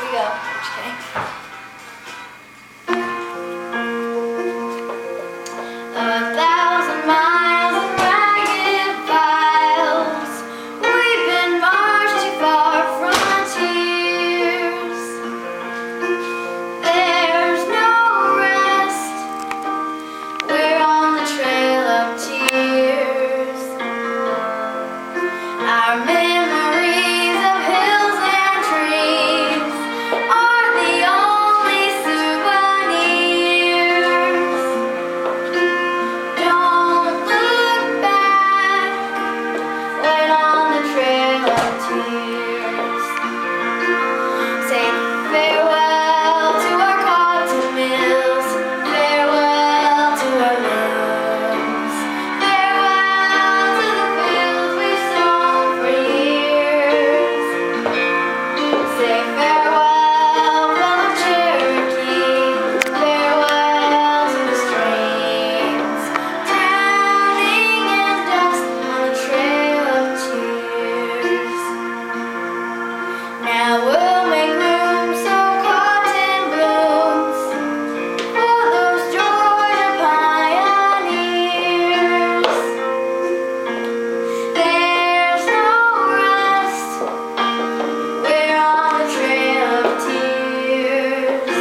we go. Just kidding. A thousand miles of ragged files, we've been marched to far frontiers. There's no rest, we're on the trail of tears. Our memories of hills and trees are the only souvenirs. Don't look back, we're on the trail of tears. Say farewell to our cotton mills, farewell to our looms, farewell to the fields we've sown for years. Say farewell, fellow Cherokee, farewell to the streams, drowning in dust on the trail of tears. Now we'll make room so cotton blooms for those Georgia pioneers. There's no rest, we're on the trail of tears.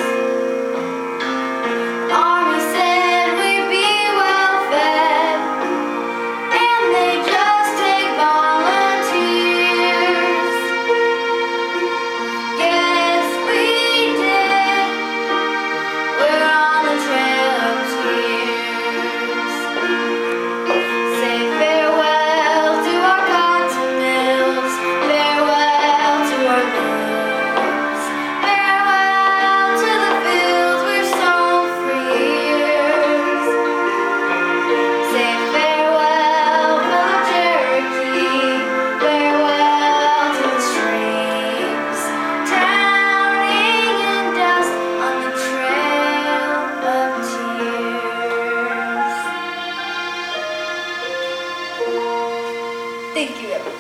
Army said we'd be well fed, and they just take volunteers. Guess we did, we're on the trail of tears. Say farewell to our cotton mills, farewell to our looms, farewell to the fields we've sown for years. Say farewell, fellow Cherokee, farewell to the streams, drowning in dust on the trail of tears. Thank you, everyone.